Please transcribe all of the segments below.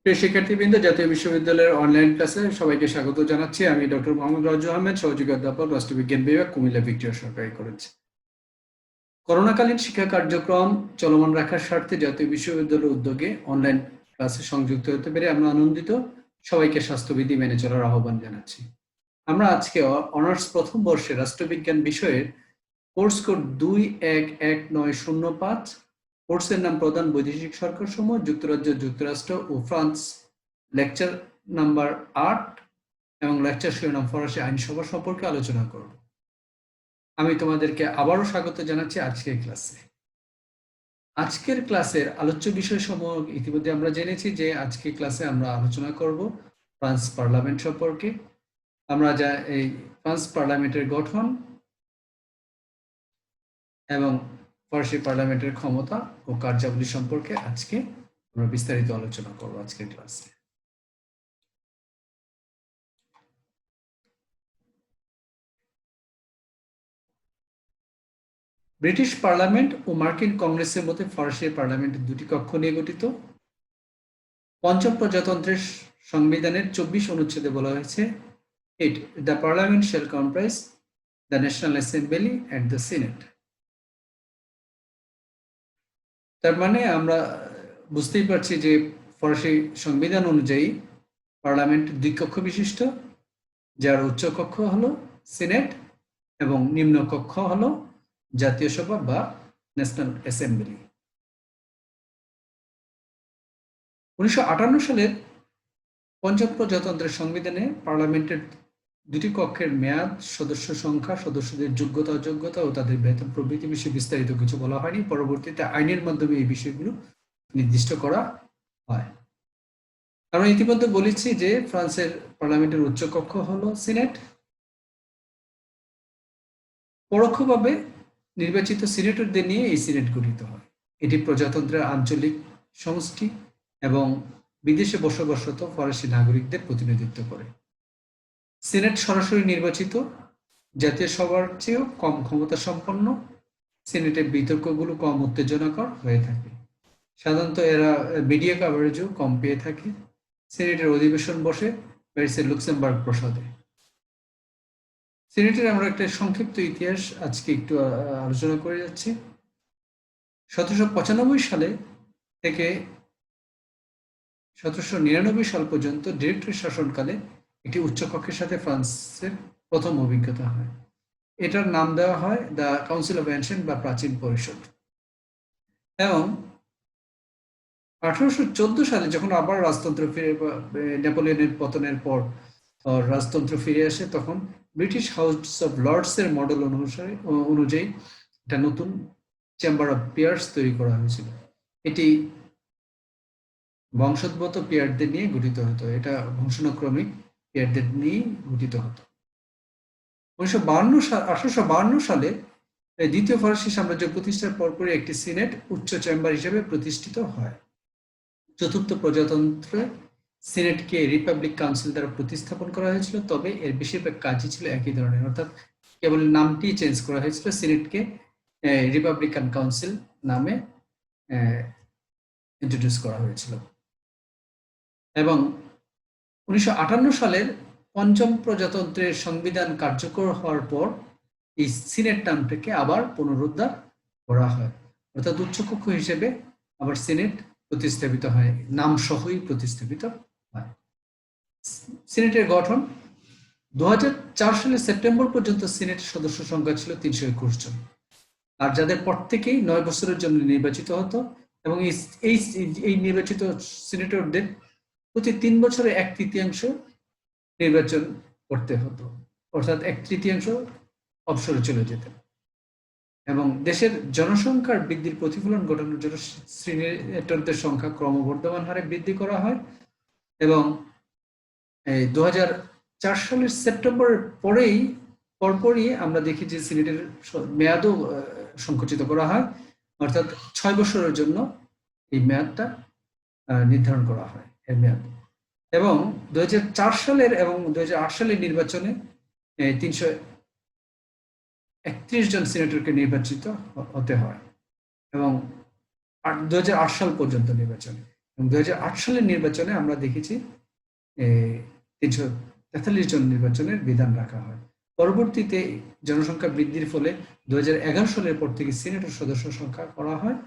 প্রিয় শিক্ষার্থীবৃন্দ, জাতীয় বিশ্ববিদ্যালয়ের অনলাইন ক্লাসে সবাইকে স্বাগত জানাচ্ছি। আমি ডক্টর মোহাম্মদ রাজু আহমেদ, সহযোগী অধ্যাপক, রাষ্ট্রবিজ্ঞান বিভাগ, কুমিল্লা ভিক্টোরিয়া সরকারি কলেজ। করোনাকালীন শিক্ষা কার্যক্রম চলমান রাখার স্বার্থে জাতীয় বিশ্ববিদ্যালয়ের উদ্যোগে অনলাইন ক্লাসে সংযুক্ত হতে পেরে আমরা আনন্দিত। সবাইকে স্বাস্থ্যবিধি মেনে চলার আহ্বান জানাচ্ছি। আমরা আজকে অনার্স প্রথম বর্ষে রাষ্ট্রবিজ্ঞান বিষয়ের কোর্স কোড 2119005, কোর্সের নাম প্রধান বৈদেশিক সরকারসমূহ, যুক্তরাজ্য, যুক্তরাষ্ট্র ও ফ্রান্স, লেকচার নাম্বার 8 এবং লেকচার শিরোনাম ফরাসি আইনসভা সম্পর্কে আলোচনা করব। আমি তোমাদেরকে আবারও স্বাগত জানাচ্ছি আজকের ক্লাসে। আজকের ক্লাসের আলোচ্য বিষয়সমূহ ইতিমধ্যে আমরা জেনেছি যে আজকের ক্লাসে আমরা আলোচনা করব ফ্রান্স পার্লামেন্ট সম্পর্কে। আমরা যা এই ফ্রান্স পার্লামেন্টের গঠন এবং ফরাসি পার্লামেন্টের ক্ষমতা ও কার্যাবলী সম্পর্কে আজকে আমরা বিস্তারিত আলোচনা করব আজকের ক্লাসে। ব্রিটিশ পার্লামেন্ট ও মার্কিন কংগ্রেসের মধ্যে ফরাসি পার্লামেন্ট দুটি কক্ষ নিয়ে গঠিত। পঞ্চম প্রজাতন্ত্রের সংবিধানের 24 অনুচ্ছেদে বলা হয়েছে, the parliament shall comprise the national assembly and the senate. তার মানে আমরা বুঝতেই পারছি যে ফরাসি সংবিধান অনুযায়ী পার্লামেন্ট দুই কক্ষ বিশিষ্ট, যার উচ্চ কক্ষ হলো সিনেট এবং নিম্ন কক্ষ হলো জাতীয় সভা বা ন্যাশনাল অ্যাসেম্বলি। 1958 সালের পঞ্চম প্রজাতন্ত্রের সংবিধানে পার্লামেন্টের দুটি কক্ষের মেয়াদ, সদস্য সংখ্যা, সদস্যদের যোগ্যতা অযোগ্যতা ও তাদের বেতন প্রভৃতি বিষয়ে বিস্তারিত কিছু বলা হয়নি। পরবর্তীতে আইনের মাধ্যমে এই বিষয়গুলো নির্দিষ্ট করা হয়। আমরা ইতিমধ্যে বলেছি যে ফ্রান্সের পার্লামেন্টের উচ্চ কক্ষ হলো সিনেট। পরোক্ষভাবে নির্বাচিত সিনেটরদের নিয়ে এই সিনেট গঠিত হয়। এটি প্রজাতন্ত্রের আঞ্চলিক সমষ্টি এবং বিদেশে বসবাসরত ফরাসি নাগরিকদের প্রতিনিধিত্ব করে। সিনেট সরাসরি নির্বাচিত, জাতীয় সভার চেয়েও কম ক্ষমতা সম্পন্ন। সিনেটের বিতর্কগুলো কম উত্তেজনাকর হয়ে থাকে। সাধারণত এরা মিডিয়া কভারেজও কম পেয়ে থাকে। সিনেটের অধিবেশন বসে প্যারিসের লুক্সেমবার্গ প্রাসাদে। সিনেটের আমরা একটা সংক্ষিপ্ত ইতিহাস আজকে একটু আলোচনা করে যাচ্ছি। 1795 সালে থেকে 1799 সাল পর্যন্ত ডিরেক্টরি শাসনকালে একটি উচ্চকক্ষের সাথে ফ্রান্সের প্রথম অভিজ্ঞতা হয়। এটার নাম দেওয়া হয় দ্য কাউন্সিল অফ এনশিয়েন্ট বা প্রাচীন পরিষদ। এবং 1814 সালে যখন আবার রাজতন্ত্র ফিরে, নেপোলিয়নের পতনের পর রাজতন্ত্র ফিরে আসে, তখন ব্রিটিশ হাউস অফ লর্ডস এর মডেল অনুযায়ী একটা নতুন চেম্বার অফ পিয়ার্স তৈরি করা হয়েছিল। এটি বংশোদ্ভূত পিয়ারদের নিয়ে গঠিত হতো। এটা বংশানুক্রমিক পিয়ারদের নিয়ে গঠিত হতো। 1852 সালে দ্বিতীয় ফরাসি সাম্রাজ্য প্রতিষ্ঠার পরপরই একটি সিনেট উচ্চ চেম্বার হিসেবে প্রতিষ্ঠিত হয়। চতুর্থ প্রজাতন্ত্রে সিনেটকে রিপাবলিক কাউন্সিল দ্বারা প্রতিস্থাপন করা হয়েছিল, তবে এর বেশিরভাগ কাজই ছিল একই ধরনের, অর্থাৎ কেবল নামটি চেঞ্জ করা হয়েছিল। সিনেটকে রিপাবলিকান কাউন্সিল নামে ইন্ট্রোডিউস করা হয়েছিল। এবং 1958 সালের পঞ্চম প্রজাতন্ত্রের সংবিধান কার্যকর হওয়ার পর এই সিনেট নামটাকে আবার পুনরুদ্ধার করা হয়, অর্থাৎ উচ্চকক্ষ হিসেবে আবার সিনেট প্রতিস্থাপিত হয়, নাম সহই প্রতিস্থাপিত হয়। সিনেটের গঠন 2004 সালের সেপ্টেম্বর পর্যন্ত সিনেটের সদস্য সংখ্যা ছিল 321 জন, আর যাদের পর থেকেই 9 বছরের জন্য নির্বাচিত হতো। এবং এই নির্বাচিত সিনেটরদের প্রতি 3 বছরে 1/3 নির্বাচন করতে হতো, অর্থাৎ 1/3 অবসরে চলে যেতেন। এবং দেশের জনসংখ্যার বৃদ্ধির প্রতিফলন ঘটানোর জন্য সিনেটরদের সংখ্যা ক্রমবর্ধমান হারে বৃদ্ধি করা হয়। এবং 2004 সালের সেপ্টেম্বরের পরপরই আমরা দেখি যে সিনেটের মেয়াদও সংকুচিত করা হয়, অর্থাৎ 6 বছরের জন্য এই মেয়াদটা নির্ধারণ করা হয়, এর মেয়াদ। এবং 2004 সালের এবং 2008 সালের নির্বাচনে 331 জন সিনেটরকে নির্বাচিত হতে হয়, এবং 2008 সাল পর্যন্ত নির্বাচনে। 2008 সালের নির্বাচনে আমরা দেখেছি 343 জন নির্বাচনের বিধান রাখা হয়। পরবর্তীতে জনসংখ্যা বৃদ্ধির ফলে 2011 সালের পর থেকে সিনেটের সদস্য সংখ্যা করা হয়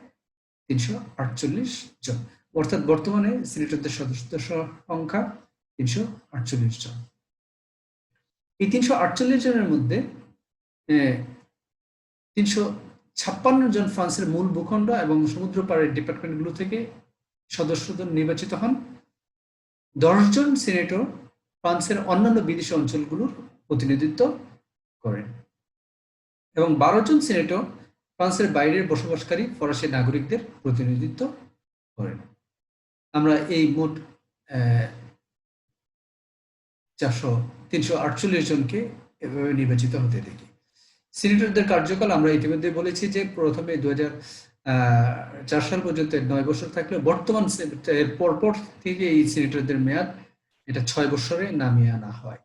348 জন, অর্থাৎ বর্তমানে সিনেটরদের সদস্য সংখ্যা 348 জন। এই 348 জনের মধ্যে 356 জন ফ্রান্সের মূল ভূখণ্ড এবং সমুদ্র পাড়ের ডিপার্টমেন্টগুলো থেকে সদস্যদের নির্বাচিত হন। 10 জন সিনেটর ফ্রান্সের অন্যান্য বিদেশি অঞ্চলগুলোর প্রতিনিধিত্ব করেন এবং 12 জন সিনেটর ফ্রান্সের বাইরের বসবাসকারী ফরাসি নাগরিকদের প্রতিনিধিত্ব করেন। আমরা এই মোট 348 জনকে এভাবে নির্বাচিত হতে দেখি। সিনেটরদের কার্যকাল আমরা ইতিমধ্যে বলেছি যে প্রথমে 2004 সাল পর্যন্ত 9 বছর থাকলে বর্তমান পরপর থেকে এই সিনেটরদের মেয়াদ এটা 6 বছরে নামিয়ে আনা হয়।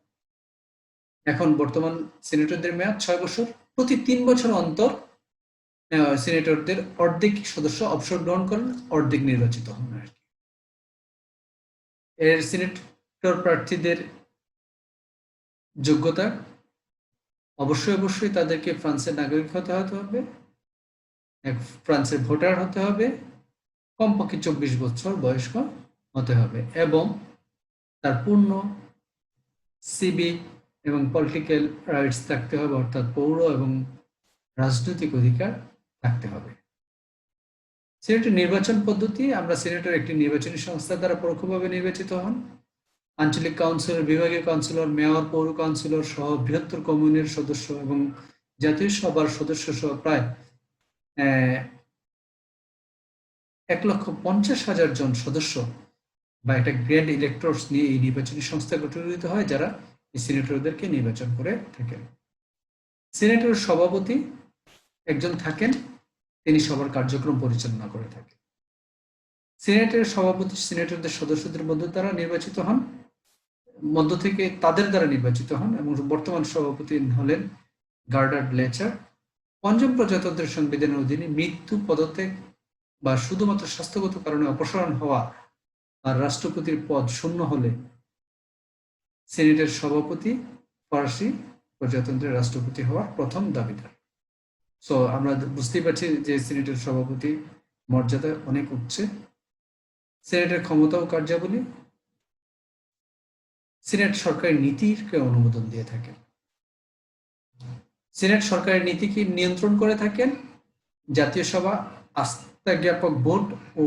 এখন বর্তমান সিনেটরদের মেয়াদ 6 বছর। প্রতি 3 বছর অন্তর সিনেটরদের অর্ধেক সদস্য অবসর গ্রহণ করেন, অর্ধেক নির্বাচিত হন আর কি। এর সিনেটর প্রার্থীদের যোগ্যতা অবশ্যই তাদেরকে ফ্রান্সের নাগরিক হতে হবে, ফ্রান্সের ভোটার হতে হবে, কমপক্ষে 24 বছর বয়স্ক হতে হবে এবং তার পূর্ণ সিভিক এবং পলিটিক্যাল রাইটস থাকতে হবে, অর্থাৎ পৌর এবং রাজনৈতিক অধিকার থাকতে হবে। সিনেটের নির্বাচন পদ্ধতি, আমরা সিনেটের একটি নির্বাচনী সংস্থা দ্বারা পরোক্ষভাবে নির্বাচিত হন। আঞ্চলিক কাউন্সিলর, বিভাগীয় কাউন্সিলর, মেয়র, পৌর কাউন্সিলর সহ বৃহত্তর কমিউনের সদস্য এবং জাতীয় সভার সদস্য সহ প্রায় 1,50,000 জন সদস্য বা একটা গ্র্যান্ড ইলেক্টরস নিয়ে এই নির্বাচনী সংস্থা গঠিত হয়, যারা এই সিনেটরদেরকে নির্বাচন করে থাকেন। সিনেটের সভাপতি একজন থাকেন, তিনি সবার কার্যক্রম পরিচালনা করে থাকেন। সিনেটের সভাপতি সিনেটরদের সদস্যদের মধ্য দ্বারা নির্বাচিত হন, মধ্য থেকে তাদের দ্বারা নির্বাচিত হন এবং বর্তমান সভাপতি হলেন গার্ডার লেচার। পঞ্চম প্রজাতন্ত্রের সংবিধানের অধীনে মৃত্যু, পদত্যাগ বা শুধুমাত্র স্বাস্থ্যগত কারণে অপসারণ হওয়া আর রাষ্ট্রপতির পদ শূন্য হলে সিনেটের সভাপতি ফরাসি প্রজাতন্ত্রের রাষ্ট্রপতি হওয়ার প্রথম দাবিদার। সো আমরা বুঝতেই পারছি যে সিনেটের সভাপতি মর্যাদা অনেক উচ্চে। সিনেটের ক্ষমতা ও কার্যাবলী, সিনেট সরকারি নীতিকে অনুমোদন দিয়ে থাকেন। সিনেট সরকারের নীতিকে নিয়ন্ত্রণ করে থাকেন। জাতীয় সভা আস্থা জ্ঞাপক ভোট ও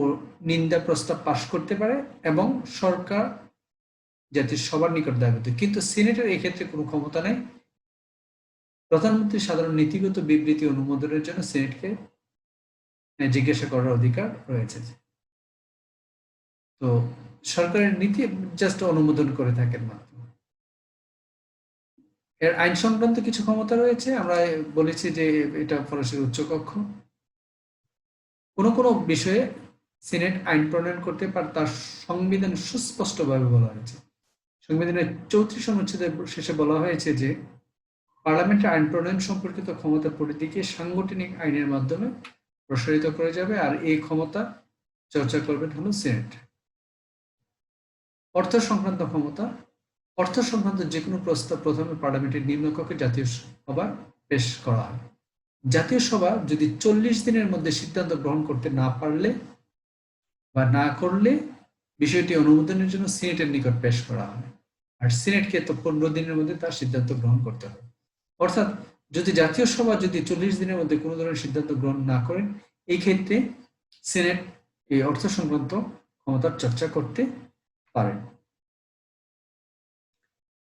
নিন্দা প্রস্তাব পাশ করতে পারে এবং সরকার জাতীয় সবার নিকট দায়বদ্ধ, কিন্তু সিনেটের এক্ষেত্রে কোনো ক্ষমতা নেই। প্রধানমন্ত্রী সাধারণ নীতিগত বিবৃতি অনুমোদনের জন্য সিনেটকে জিজ্ঞাসা করার অধিকার রয়েছে। তো সরকারের নীতি জাস্ট অনুমোদন করে থাকেন মাত্র। এর আইন সংক্রান্ত কিছু ক্ষমতা রয়েছে, আমরা বলেছি যে এটা ফরাসির উচ্চকক্ষ। কোনো বিষয়ে সিনেট আইন প্রণয়ন করতে পারে, তার সংবিধান সুস্পষ্টভাবে বলা হয়েছে। সংবিধানের 34 অনুচ্ছেদের শেষে বলা হয়েছে যে পার্লামেন্টের আইন প্রণয়ন সম্পর্কিত ক্ষমতার পরিধিকে সাংগঠনিক আইনের মাধ্যমে প্রসারিত করে যাবে, আর এই ক্ষমতা চর্চা করবেন হলো সিনেট। অর্থ সংক্রান্ত ক্ষমতা, অর্থ সংক্রান্ত যে কোনো প্রস্তাব প্রথমে পার্লামেন্টের নিম্নকক্ষে জাতীয় সভা পেশ করা হয়। জাতীয় সভা যদি 40 দিনের মধ্যে সিদ্ধান্ত গ্রহণ করতে না পারলে বা না করলে বিষয়টি অনুমোদনের জন্য সিনেটের নিকট পেশ করা হয়, আর সিনেটকে তো 15 দিনের মধ্যে তার সিদ্ধান্ত গ্রহণ করতে হবে। অর্থাৎ যদি জাতীয় সভা যদি 40 দিনের মধ্যে কোনো ধরনের সিদ্ধান্ত গ্রহণ না করেন, এই ক্ষেত্রে সিনেট এই অর্থ সংক্রান্ত ক্ষমতার চর্চা করতে পারেন।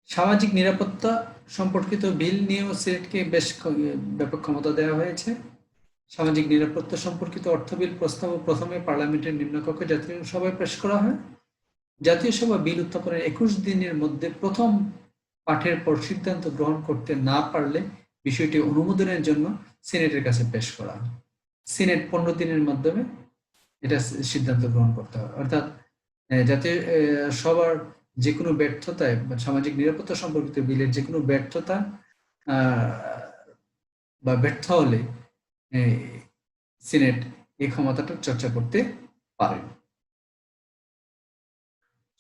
সামাজিক নিরাপত্তা সম্পর্কিত বিল নিয়েও সিনেটকে বেশ ব্যাপক ক্ষমতা দেওয়া হয়েছে। সামাজিক নিরাপত্তা সম্পর্কিত অর্থ বিল প্রস্তাব প্রথমে পার্লামেন্টের নিম্নকক্ষে জাতীয় সভায় পেশ করা হয়। জাতীয় সভা বিল উত্থাপনের 21 দিনের মধ্যে প্রথম পাঠের পর সিদ্ধান্ত গ্রহণ করতে না পারলে বিষয়টি অনুমোদনের জন্য সিনেটের কাছে পেশ করা হয়। সিনেট 15 দিনের মাধ্যমে এটা সিদ্ধান্ত গ্রহণ করতে হয়। অর্থাৎ জাতীয় সবার যে কোনো ব্যর্থতায় সামাজিক নিরাপত্তা সম্পর্কিত বিলের যে কোনো ব্যর্থতা বা ব্যর্থ হলে সিনেট এই ক্ষমতাটা চর্চা করতে পারে।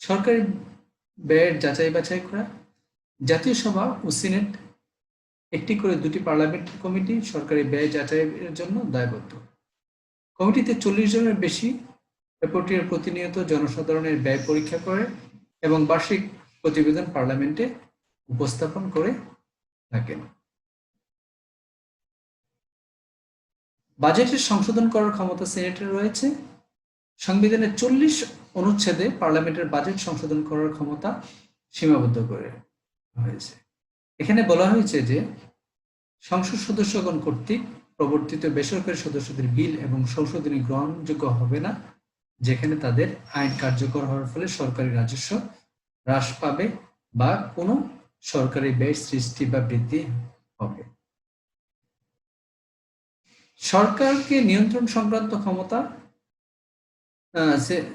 সরকারি ব্যয়ের যাচাই বাছাই করা। জাতীয় সভা ও সিনেট একটি করে দুটি পার্লামেন্টারি কমিটি সরকারি ব্যয় যাচাইয়ের জন্য দায়বদ্ধ। কমিটিতে 40 জনের বেশি রিপোর্টার প্রতিনিয়ত জনসাধারণের ব্যয় পরীক্ষা করে এবং বার্ষিক প্রতিবেদন পার্লামেন্টে উপস্থাপন করে থাকেন। বাজেটের সংশোধন করার ক্ষমতা সিনেটের রয়েছে। সংবিধানের 40 অনুচ্ছেদে পার্লামেন্টের বাজেট সংশোধন করার ক্ষমতা সীমাবদ্ধ করে হয়েছে। এখানে বলা হয়েছে যে সংসদ সদস্যগণ কর্তৃক প্রবর্তিত বেসরকারি সদস্যদের বিল এবং সংশোধনী গ্রহণযোগ্য হবে না যেখানে তাদের আইন কার্যকর হওয়ার ফলে সরকারি রাজস্ব হ্রাস পাবে বা কোনো সরকারি ব্যয় সৃষ্টি বা বৃদ্ধি হবে। সরকারকে নিয়ন্ত্রণ সংক্রান্ত ক্ষমতা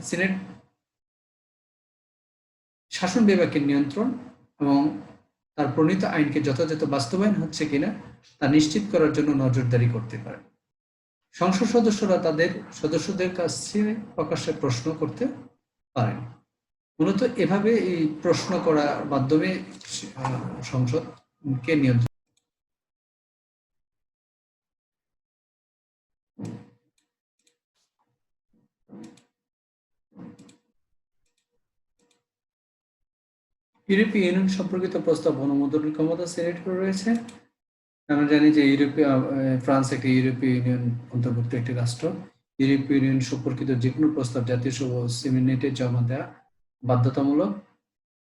সিনেট শাসন বিভাগের নিয়ন্ত্রণ এবং তার প্রণীত আইনকে যথাযথ বাস্তবায়ন হচ্ছে কিনা তা নিশ্চিত করার জন্য নজরদারি করতে পারে। সংসদ সদস্যরা তাদের সদস্যদের কাছে প্রকাশ্যে প্রশ্ন করতে পারেন। মূলত এভাবে এই প্রশ্ন করার মাধ্যমে সংসদকে নিয়ন্ত্রণ। ইউরোপীয় ইউনিয়ন সম্পর্কিত প্রস্তাব অনুমোদনের ক্ষমতা সিনেটের রয়েছে। আমরা জানি যে ফ্রান্স একটি ইউরোপীয় ইউনিয়ন অন্তর্ভুক্ত একটি রাষ্ট্র। ইউরোপীয় ইউনিয়ন সম্পর্কিত যে কোনো প্রস্তাব জাতীয় সভা সিনেটে জমা দেওয়া বাধ্যতামূলক।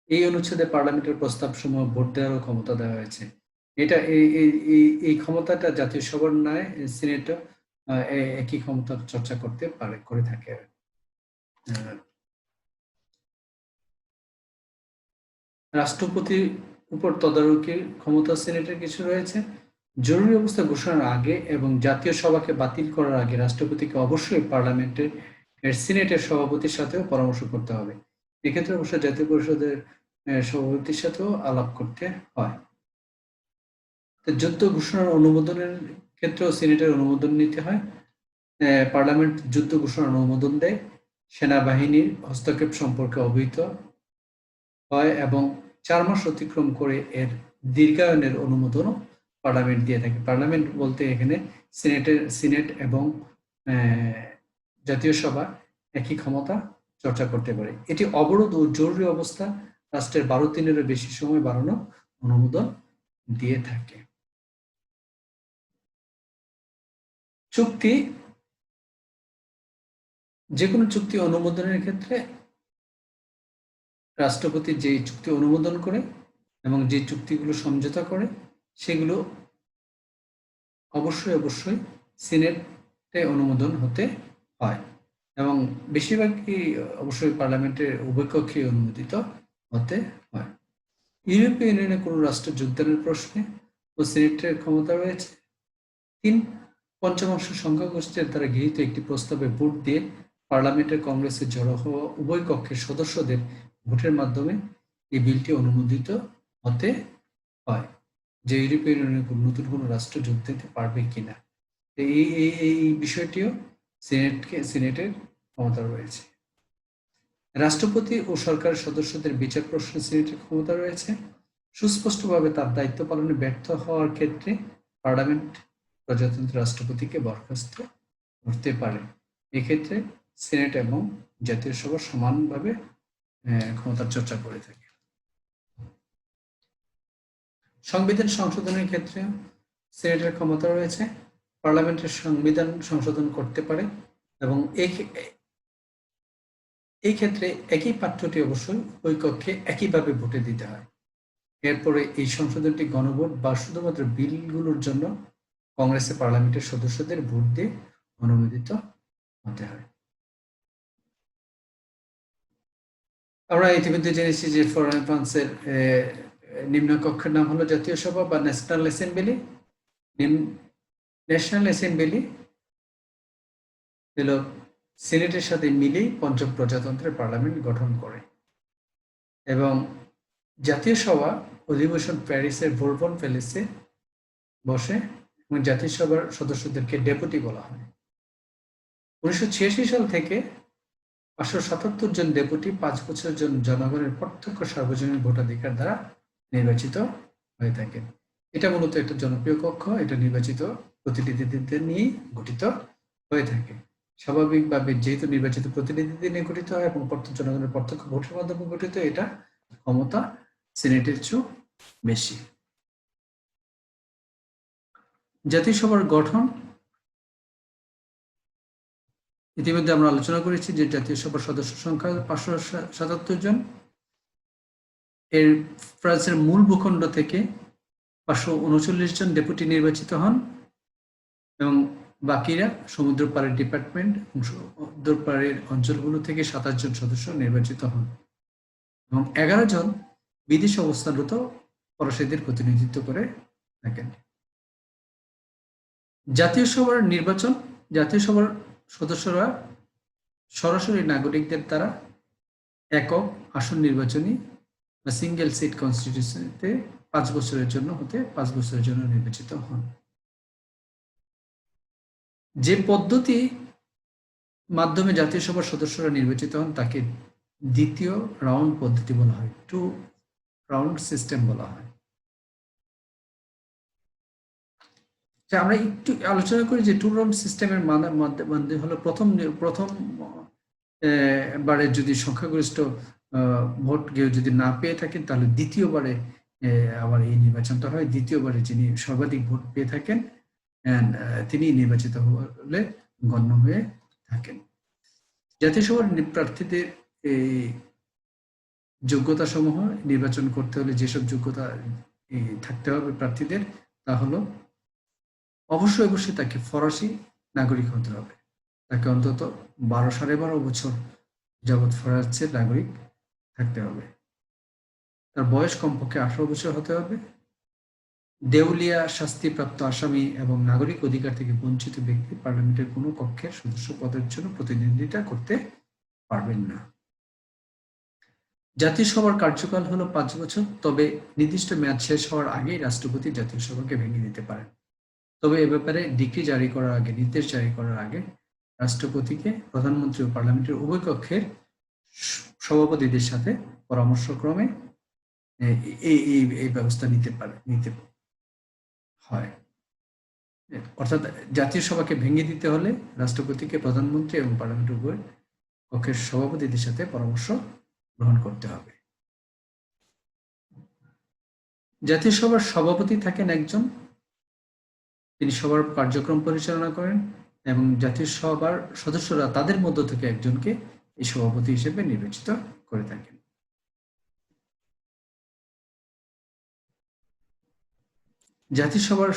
এই অনুচ্ছেদে পার্লামেন্টের প্রস্তাব সমূহ ভোট দেওয়ারও ক্ষমতা দেওয়া হয়েছে। এটা এই ক্ষমতাটা জাতীয় সভার নয়, সিনেট একই ক্ষমতা চর্চা করতে পারে, করে থাকে। রাষ্ট্রপতির উপর তদারকির ক্ষমতা সিনেটের কিছু রয়েছে। জরুরি অবস্থা ঘোষণার আগে এবং জাতীয় সভাকে বাতিল করার আগে রাষ্ট্রপতিকে অবশ্যই পার্লামেন্টের সিনেটের সভাপতির সাথেও পরামর্শ করতে হবে। এক্ষেত্রে অবশ্য জাতীয় পরিষদের সভাপতির সাথেও আলাপ করতে হয়। যুদ্ধ ঘোষণার অনুমোদনের ক্ষেত্রেও সিনেটের অনুমোদন নিতে হয়। পার্লামেন্ট যুদ্ধ ঘোষণার অনুমোদন দেয়, সেনাবাহিনীর হস্তক্ষেপ সম্পর্কে অবহিত হয় এবং 4 মাস অতিক্রম করে এর দীর্ঘায়নের অনুমোদনও পার্লামেন্ট দিয়ে থাকে। পার্লামেন্ট বলতে এখানে সিনেট এবং জাতীয় সভা একই ক্ষমতা চর্চা করতে পারে। এটি অবরোধ ও জরুরি অবস্থা রাষ্ট্রের 12 দিনেরও বেশি সময় বাড়ানো অনুমোদন দিয়ে থাকে। চুক্তি, যে কোনো চুক্তি অনুমোদনের ক্ষেত্রে রাষ্ট্রপতি যে চুক্তি অনুমোদন করে এবং যে চুক্তিগুলো সমঝোতা করে সেগুলো অবশ্যই সিনেটে অনুমোদন হতে হয় এবং বেশিরভাগই অবশ্যই পার্লামেন্টের উভয়কক্ষে অনুমোদিত হতে হয়। ইউরোপীয় ইউনিয়নে কোনো রাষ্ট্র যোগদানের প্রশ্নে ও সিনেটের ক্ষমতা রয়েছে। 3/5 সংখ্যাগরিষ্ঠের দ্বারা গৃহীত একটি প্রস্তাবে ভোট দিয়ে পার্লামেন্টের কংগ্রেসে জড়ো হওয়া উভয় কক্ষের সদস্যদের ভোটের মাধ্যমে এই বিলটি অনুমোদিত হতে হয় যে ইউরোপীয় ইউনিয়নের নতুন কোনো রাষ্ট্র যোগ দিতে পারবে কিনা। এই বিষয়টিও সিনেটের ক্ষমতা রয়েছে। রাষ্ট্রপতি ও সরকারের সদস্যদের বিচার প্রশ্নে সিনেটের ক্ষমতা রয়েছে। সুস্পষ্টভাবে তার দায়িত্ব পালনে ব্যর্থ হওয়ার ক্ষেত্রে পার্লামেন্ট প্রজাতন্ত্র রাষ্ট্রপতিকে বরখাস্ত করতে পারে। এক্ষেত্রে সিনেট এবং জাতীয় সভা সমানভাবে ক্ষমতার চর্চা করে থাকে। সংবিধান সংশোধনের ক্ষেত্রে সিনেটের ক্ষমতা রয়েছে। পার্লামেন্টের সংবিধান সংশোধন করতে পারে এবং এই ক্ষেত্রে একই পাঠ্যটি অবশ্যই ওই কক্ষে একইভাবে ভোটে দিতে হয়। এরপরে এই সংশোধনটি গণভোট বা শুধুমাত্র বিলগুলোর জন্য কংগ্রেসে পার্লামেন্টের সদস্যদের ভোট দিয়ে অনুমোদিত হতে হয়। আমরা ইতিমধ্যে জেনেছি যে ফ্রান্সের নিম্ন কক্ষের নাম হলো জাতীয় সভা বা ন্যাশনাল অ্যাসেম্বলি। ন্যাশনাল অ্যাসেম্বলি হলো সিনেটের সাথে মিলেই পঞ্চম প্রজাতন্ত্রের পার্লামেন্ট গঠন করে এবং জাতীয় সভা অধিবেশন প্যারিসের বোরবন প্যালেসে বসে এবং জাতীয় সভার সদস্যদেরকে ডেপুটি বলা হয়। 1986 সাল থেকে 577 জন ডেপুটি 5 বছরের জন্য জনগণের প্রত্যক্ষ সার্বজনীন ভোটাধিকার দ্বারা নির্বাচিত হয়ে থাকেন। এটা মূলত একটা জনপ্রিয় কক্ষ, এটা নির্বাচিত প্রতিনিধিদের নিয়ে গঠিত হয়ে থাকে। স্বাভাবিকভাবে যেহেতু নির্বাচিত প্রতিনিধিদের নিয়ে গঠিত হয় এবং জনগণের প্রত্যক্ষ ভোটের মাধ্যমে গঠিত, এটা ক্ষমতা সিনেটের চেয়েও বেশি। জাতীয়সভার গঠন ইতিমধ্যে আমরা আলোচনা করেছি যে জাতীয় সভার সদস্য সংখ্যা 577 জন। এর ফ্রান্সের মূল ভূখণ্ড থেকে 539 জন ডেপুটি নির্বাচিত হন এবং বাকিরা সমুদ্র পাড়ের ডিপার্টমেন্ট এবং সমুদ্র পাড়ের অঞ্চলগুলো থেকে 27 জন সদস্য নির্বাচিত হন এবং 11 জন বিদেশ অবস্থানরত ফরাসিদের প্রতিনিধিত্ব করে থাকেন। জাতীয় সভার নির্বাচন, জাতীয় সভার সদস্যরা সরাসরি নাগরিকদের দ্বারা একক আসন নির্বাচনী বা সিঙ্গেল সিট কনস্টিটিউশনতে 5 বছরের জন্য হতে 5 বছরের জন্য নির্বাচিত হন। যে পদ্ধতি মাধ্যমে জাতীয় সভার সদস্যরা নির্বাচিত হন তাকে দ্বিতীয় রাউন্ড পদ্ধতি বলা হয়, 2 রাউন্ড সিস্টেম বলা হয়। আমরা একটু আলোচনা করি যে 2 রাউন্ড সিস্টেমের মানে হলো প্রথম বারে যদি সংখ্যাগরিষ্ঠ ভোট কেউ যদি না পেয়ে থাকেন তাহলে দ্বিতীয়বারে আবার এই নির্বাচনটা হয়। দ্বিতীয়বারে যিনি সর্বাধিক ভোট পেয়ে থাকেন তিনি নির্বাচিত হলে গণ্য হয়ে থাকেন। জাতীয় সভার প্রার্থীদের এই যোগ্যতা সমূহ নির্বাচন করতে হলে যেসব যোগ্যতা থাকতে হবে প্রার্থীদের, তা হলো অবশ্যই তাকে ফরাসি নাগরিক হতে হবে, তাকে অন্তত 12.5 বছর যাবৎ ফরাসের নাগরিক থাকতে হবে, তার বয়স কমপক্ষে 18 বছর হতে হবে, দেউলিয়া শাস্তিপ্রাপ্ত আসামি এবং নাগরিক অধিকার থেকে বঞ্চিত ব্যক্তি পার্লামেন্টের কোনো কক্ষের সদস্য পদের জন্য প্রতিদ্বন্দ্বিতা করতে পারবেন না। জাতীয় সভার কার্যকাল হলো 5 বছর, তবে নির্দিষ্ট মেয়াদ শেষ হওয়ার আগেই রাষ্ট্রপতি জাতীয় সভাকে ভেঙে দিতে পারেন। তবে এ ব্যাপারে ডিক্রি জারি করার আগে, নির্দেশ জারি করার আগে রাষ্ট্রপতিকে প্রধানমন্ত্রী ও পার্লামেন্টের উভয় কক্ষের সভাপতিদের সাথে পরামর্শক্রমে এই ব্যবস্থা নিতে হয়। অর্থাৎ জাতীয় সভাকে ভেঙে দিতে হলে রাষ্ট্রপতিকে প্রধানমন্ত্রী এবং পার্লামেন্টের উভয় কক্ষের সভাপতিদের সাথে পরামর্শ গ্রহণ করতে হবে। জাতীয় সভার সভাপতি থাকেন একজন, তিনি সভার কার্যক্রম পরিচালনা করেন এবং জাতীয় সভার সদস্যরা তাদের মধ্য থেকে একজনকে এই সভাপতি হিসেবে নির্বাচিত করে থাকেন। জাতীয় সভার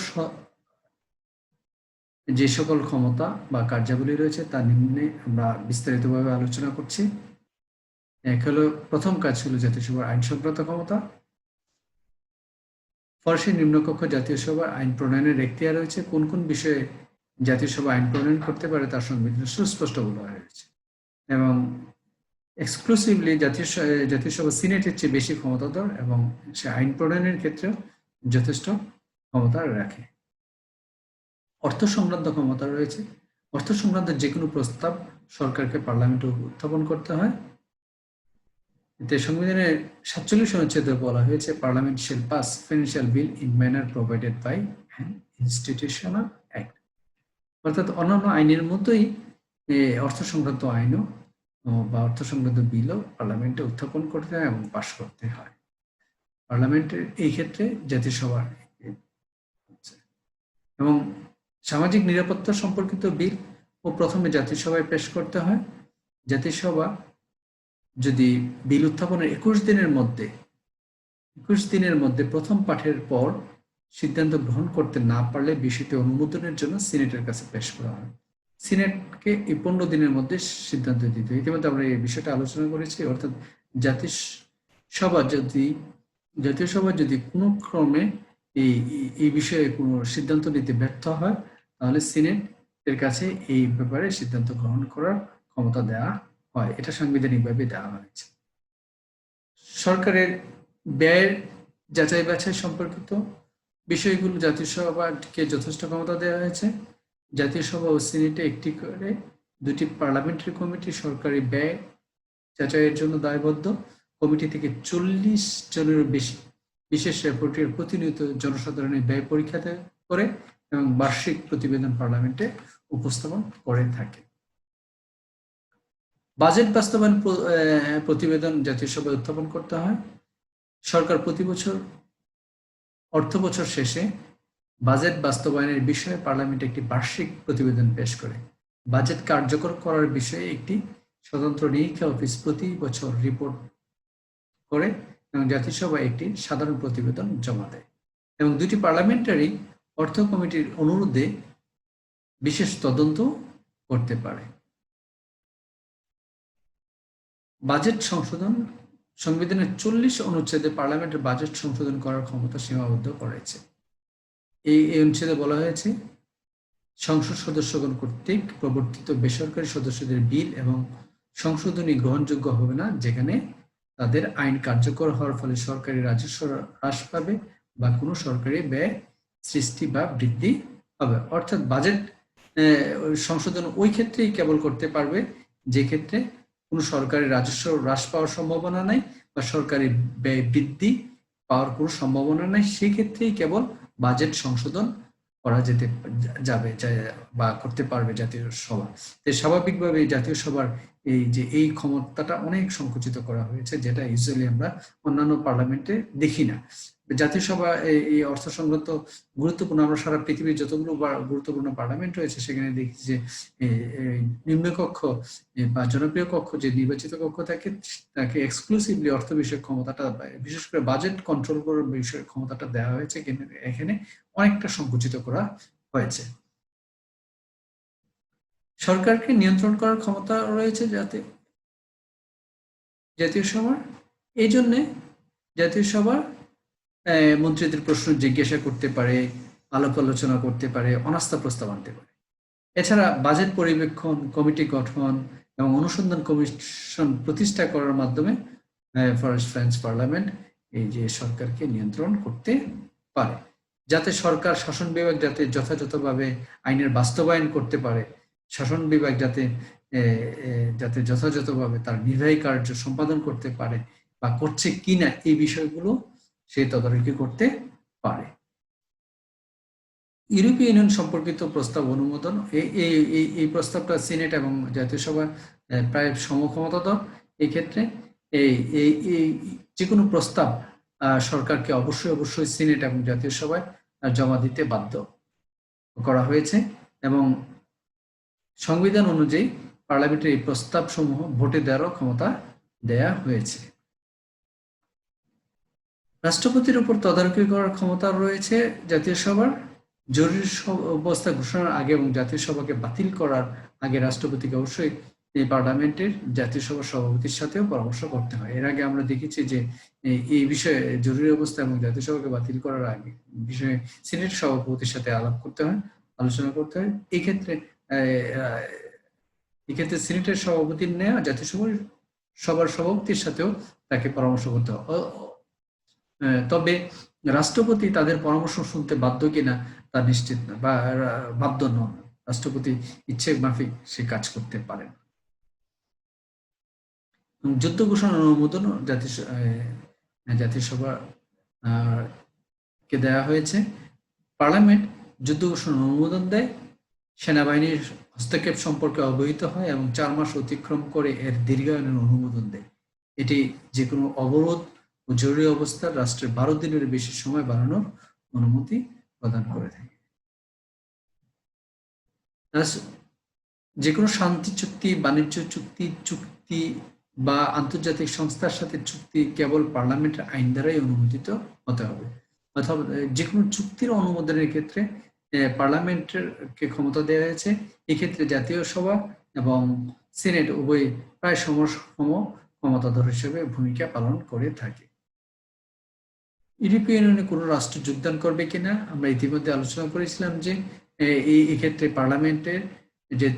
যে সকল ক্ষমতা বা কার্যাবলী রয়েছে তা নিম্নে আমরা বিস্তারিতভাবে আলোচনা করছি। এক হলো, প্রথম কাজ হলো জাতীয় সভার আইন সংক্রান্ত ক্ষমতা। ফরাসি নিম্নকক্ষ জাতীয় সভার আইন প্রণয়নের এখতিয়ার রয়েছে। কোন কোন বিষয়ে জাতীয় সভা আইন প্রণয়ন করতে পারে তার সংবিধানে সুস্পষ্ট বলা হয়েছে এবং এক্সক্লুসিভলি জাতীয় সভা সিনেটের চেয়ে বেশি ক্ষমতাধর এবং সে আইন প্রণয়নের ক্ষেত্রে যথেষ্ট ক্ষমতা রাখে। অর্থ সংক্রান্ত ক্ষমতা রয়েছে। অর্থ সংক্রান্ত যে কোনো প্রস্তাব সরকারকে পার্লামেন্টে উত্থাপন করতে হয়। এতে সংবিধানের 47 অনুচ্ছেদে বলা হয়েছে, parliament shall pass financial bill in manner provided by an institutional act. অর্থাৎ অন্যান্য আইনের মতোই অর্থ সংক্রান্ত আইনও বা অর্থ সংক্রান্ত বিলও পার্লামেন্টে উত্থাপন করতে হয় এবং পাশ করতে হয়। পার্লামেন্টের এই ক্ষেত্রে জাতীয় সভার এবং সামাজিক নিরাপত্তা সম্পর্কিত বিল ও প্রথমে জাতীয় সভায় পেশ করতে হয়। জাতীয় সভা যদি বিল উত্থাপনের 21 দিনের মধ্যে প্রথম পাঠের পর সিদ্ধান্ত গ্রহণ করতে না পারলে বিষয়টি অনুমোদনের জন্য সিনেটের কাছে পেশ করা হয়। সিনেটকে এই 15 দিনের মধ্যে সিদ্ধান্ত দিতে হয়। ইতিমধ্যে আমরা এই বিষয়টা আলোচনা করেছি। অর্থাৎ জাতীয় সভা যদি কোনো ক্রমে এই বিষয়ে কোনো সিদ্ধান্ত নিতে ব্যর্থ হয় তাহলে সিনেটের কাছে এই ব্যাপারে সিদ্ধান্ত গ্রহণ করার ক্ষমতা দেওয়া হয়। এটা সাংবিধানিকভাবে দেওয়া হয়েছে। সরকারের ব্যয়ের যাচাই বাছাই সম্পর্কিত বিষয়গুলো জাতীয় সভাকে যথেষ্ট ক্ষমতা দেওয়া হয়েছে। জাতীয় সভা ও সিনেটে একটি করে 2টি পার্লামেন্টারি কমিটি সরকারি ব্যয় যাচাইয়ের জন্য দায়বদ্ধ। কমিটি থেকে 40 জনেরও বেশি বিশেষ রিপোর্টের প্রতিনিয়ত জনসাধারণের ব্যয় পরীক্ষা করে এবং বার্ষিক প্রতিবেদন পার্লামেন্টে উপস্থাপন করে থাকে। বাজেট বাস্তবায়ন প্রতিবেদন জাতীয় সভায় উত্থাপন করতে হয়। সরকার প্রতি বছর অর্থ বছর শেষে বাজেট বাস্তবায়নের বিষয়ে পার্লামেন্টে একটি বার্ষিক প্রতিবেদন পেশ করে। বাজেট কার্যকর করার বিষয়ে একটি স্বতন্ত্র নিরীক্ষা অফিস প্রতি বছর রিপোর্ট করে এবং জাতিসভায় একটি সাধারণ প্রতিবেদন জমা দেয় এবং দুটি পার্লামেন্টারি অর্থ কমিটির অনুরোধে বিশেষ তদন্ত করতে পারে। বাজেট সংশোধন সংবিধানের 40 অনুচ্ছেদে পার্লামেন্টের বাজেট সংশোধন করার ক্ষমতা সীমাবদ্ধ করেছে। এই অনুচ্ছেদে বলা হয়েছে, সংসদ সদস্যগণ কর্তৃক প্রবর্তিত বেসরকারি সদস্যদের বিল এবং সংশোধনী গ্রহণযোগ্য হবে না যেখানে তাদের আইন কার্যকর হওয়ার ফলে সরকারি রাজস্ব হ্রাস পাবে বা কোনো সরকারি ব্যয় সৃষ্টি বা বৃদ্ধি হবে। অর্থাৎ বাজেট সংশোধন ওই ক্ষেত্রেই কেবল করতে পারবে যে ক্ষেত্রে কোনো সরকারি রাজস্ব হ্রাস পাওয়ার সম্ভাবনা নাই বা সরকারি ব্যয় বৃদ্ধি পাওয়ার কোনো সম্ভাবনা নাই, সেক্ষেত্রেই কেবল বাজেট সংশোধন করা যেতে যাবে বা করতে পারবে জাতীয় সভা। স্বাভাবিকভাবে জাতীয় সভার এই ক্ষমতাটা অনেক সংকুচিত করা হয়েছে, যেটা ইউজুয়ালি আমরা অন্যান্য পার্লামেন্টে দেখি না। জাতীয় সভা এই অর্থ সংক্রান্ত গুরুত্বপূর্ণ, আমরা সারা পৃথিবীর যতগুলো গুরুত্বপূর্ণ পার্লামেন্ট রয়েছে সেখানে দেখি যে নিম্নকক্ষ বা জনপ্রিয় কক্ষ যে নির্বাচিত কক্ষ থাকে তাকে এক্সক্লুসিভলি অর্থ বিষয়ক ক্ষমতাটা, বিশেষ করে বাজেট কন্ট্রোল করার বিষয়ক ক্ষমতাটা দেওয়া হয়েছে, কিন্তু এখানে অনেকটা সংকুচিত করা হয়েছে। সরকারকে নিয়ন্ত্রণ করার ক্ষমতা রয়েছে জাতীয় সভার। এই জন্য জাতীয় সভা মন্ত্রীদের প্রশ্ন জিজ্ঞাসা করতে পারে, আলাপ আলোচনা করতে পারে, অনাস্থা প্রস্তাব আনতে পারে। এছাড়া বাজেট পরিবেক্ষণ কমিটি গঠন এবং অনুসন্ধান কমিশন প্রতিষ্ঠা করার মাধ্যমে ফ্রেঞ্চ পার্লামেন্ট এই যে সরকারকে নিয়ন্ত্রণ করতে পারে, যাতে সরকার শাসন বিভাগ যাতে যথাযথভাবে আইনের বাস্তবায়ন করতে পারে, শাসন বিভাগ যাতে যথাযথভাবে তার নির্বাহী কার্য সম্পাদন করতে পারে বা করছে কিনা এই বিষয়গুলো সে তদারকি করতে পারে। ইউরোপীয় ইউনিয়ন সম্পর্কিত প্রস্তাব অনুমোদন, এই প্রস্তাবটা সিনেট এবং জাতীয় সভা প্রায় সমক্ষমতাধর। এই ক্ষেত্রে এই যে কোনো প্রস্তাব সরকারকে অবশ্যই সিনেট এবং জাতীয় সভায় জমা দিতে বাধ্য করা হয়েছে এবং সংবিধান অনুযায়ী পার্লামেন্টের এই প্রস্তাব সমূহ ভোটে দেওয়ারও ক্ষমতা দেয়া হয়েছে। রাষ্ট্রপতির উপর তদারকি করার ক্ষমতা রয়েছে জাতীয় সভার। জরুরি অবস্থা ঘোষণার আগে এবং জাতীয় সভাকে বাতিল করার আগে রাষ্ট্রপতিকে অবশ্যই এই পার্লামেন্টের জাতীয় সভার সভাপতির সাথেও পরামর্শ করতে হয়। এর আগে আমরা দেখেছি যে এই বিষয়ে জরুরি অবস্থা এবং জাতীয় সভাকে বাতিল করার আগে বিষয়ে সিনেট সভাপতির সাথে আলাপ করতে হয়, আলোচনা করতে হয়। এই ক্ষেত্রে সিনেটের সভাপতির নেওয়া জাতীয় সভার সভাপতির সাথেও তাকে পরামর্শ করতে হয়। তবে রাষ্ট্রপতি তাদের পরামর্শ শুনতে বাধ্য কিনা তা নিশ্চিত না বা বাধ্য নন। রাষ্ট্রপতি ইচ্ছে মাফিক সে কাজ করতে পারেন। যুদ্ধ ঘোষণার অনুমোদন জাতীয় সভা কে দেওয়া হয়েছে। পার্লামেন্ট যুদ্ধ ঘোষণার অনুমোদন দেয়, সেনাবাহিনীর হস্তক্ষেপ সম্পর্কে অবহিত হয় এবং 4 মাস অতিক্রম করে এর দীর্ঘায়নের অনুমোদন দেয়। এটি যে কোনো অবরোধ ও জরুরি অবস্থার রাষ্ট্রের 12 দিনের বেশি সময় বাড়ানোর অনুমতি প্রদান করে থাকে। যে কোনো শান্তি চুক্তি, বাণিজ্য চুক্তি বা আন্তর্জাতিক সংস্থার সাথে চুক্তি কেবল পার্লামেন্টের আইন দ্বারাই অনুমোদিত হতে হবে। অথবা যে কোনো চুক্তির অনুমোদনের ক্ষেত্রে পার্লামেন্টের কে ক্ষমতা দেওয়া হয়েছে। এক্ষেত্রে জাতীয় সভা এবং সিনেট উভয় প্রায় সম ক্ষমতাধর হিসেবে ভূমিকা পালন করে থাকে। ইউরোপীয় ইউনিয়নে কোনো রাষ্ট্র যোগদান করবে কিনা আমরা ইতিমধ্যে আলোচনা করেছিলাম যে এই ক্ষেত্রে পার্লামেন্টের যে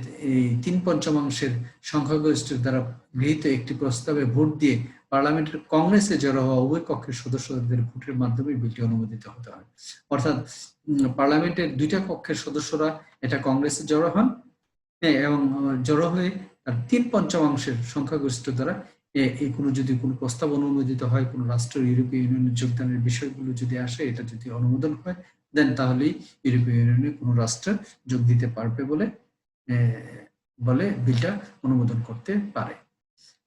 3/5 সংখ্যাগরিষ্ঠের দ্বারা গৃহীত একটি প্রস্তাবে ভোট দিয়ে পার্লামেন্টের কংগ্রেসে জড়ো হওয়া উভয় কক্ষের সদস্যদের ভোটের মাধ্যমে বিলটি অনুমোদিত হতে হয়। অর্থাৎ পার্লামেন্টের 2টা কক্ষের সদস্যরা এটা কংগ্রেসে জড়ো হন এবং জড়ো হয়ে 3/5 সংখ্যাগরিষ্ঠ দ্বারা এই কোনো যদি কোনো প্রস্তাব অনুমোদিত হয়, কোনো রাষ্ট্র ইউরোপীয় ইউনিয়নের যোগদানের বিষয়গুলো যদি আসে, এটা যদি অনুমোদন হয়, দেন তাহলেই ইউরোপীয় ইউনিয়নে কোনো রাষ্ট্র যোগ দিতে পারবে বলে বিলটা অনুমোদন করতে পারে।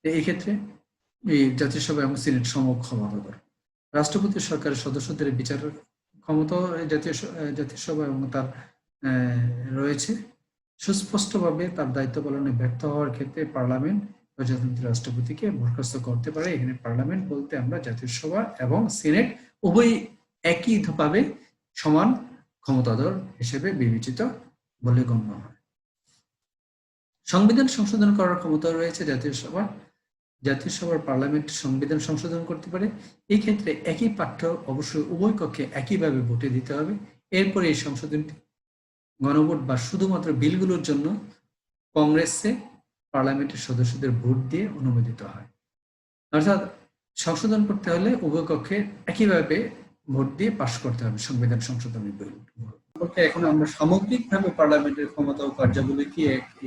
এই ক্ষেত্রে এই জাতিসভা এবং সিনেট সমক্ষমতাধর। রাষ্ট্রপতি সরকারের সদস্যদের বিচার ক্ষমতাও জাতিসভা এবং তার রয়েছে। সুস্পষ্টভাবে তার দায়িত্ব পালনে ব্যর্থ হওয়ার ক্ষেত্রে পার্লামেন্ট প্রজাতন্ত্রী রাষ্ট্রপতিকে বরখাস্ত করতে পারে। এখানে পার্লামেন্ট বলতে আমরা জাতিসভা এবং সিনেট উভয়ই একইভাবে সমান ক্ষমতাধর হিসেবে বিবেচিত বলে গণ্য হয়। সংবিধান সংশোধন করার ক্ষমতা রয়েছে জাতিসভার পার্লামেন্ট সংবিধান সংশোধন করতে পারে। এই ক্ষেত্রে একই পাঠ্য অবশ্যই উভয় কক্ষে একইভাবে ভোটে দিতে হবে। এরপরে এই সংশোধনটি গণভোট বা শুধুমাত্র বিলগুলোর জন্য কংগ্রেসে পার্লামেন্টের সদস্যদের ভোট দিয়ে অনুমোদিত হয়। অর্থাৎ সংশোধন করতে হলে উভয় কক্ষে একইভাবে ভোট দিয়ে পাশ করতে হবে সংবিধান সংশোধনের বিল। এখন আমরা সামগ্রিকভাবে পার্লামেন্টের ক্ষমতা ও কার্যাবলী কি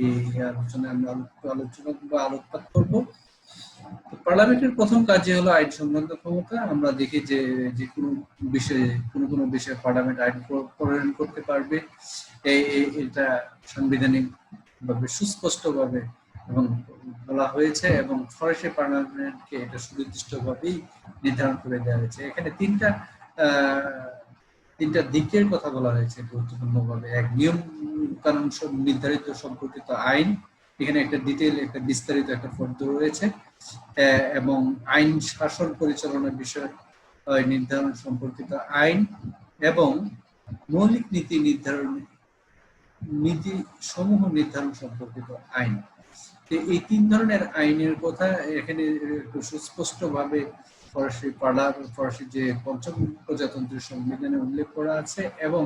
এই আলোচনায় আমরা আলোচনা বা আলোকপাত করব। পার্লামেন্টের প্রথম কাজই হলো আইন সংক্রান্ত ক্ষমতা। আমরা দেখি যে কোনো বিষয়ে পার্লামেন্ট আইন প্রণয়ন করতে পারবে। এটা সাংবিধানিক ভাবে সুস্পষ্টভাবে এবং বলা হয়েছে, এবং ফরাসি পার্লামেন্টকে এটা সুনির্দিষ্টভাবেই নির্ধারণ করে দেওয়া হয়েছে। এখানে তিনটা দিকের কথা বলা হয়েছে গুরুত্বপূর্ণভাবে। এক, নিয়ম কানুন নির্ধারিত সম্পর্কিত আইন, এখানে একটা ডিটেইল একটা বিস্তারিত একটা ফর্দ রয়েছে, এবং আইন শাসন পরিচালনার বিষয় নির্ধারণ সম্পর্কিত আইন, এবং মৌলিক নীতি সমূহ নির্ধারণ সম্পর্কিত আইন। এই তিন ধরনের আইনের কথা এখানে একটু সুস্পষ্টভাবে ফরাসি যে পঞ্চম প্রজাতন্ত্রের সংবিধানে উল্লেখ করা আছে, এবং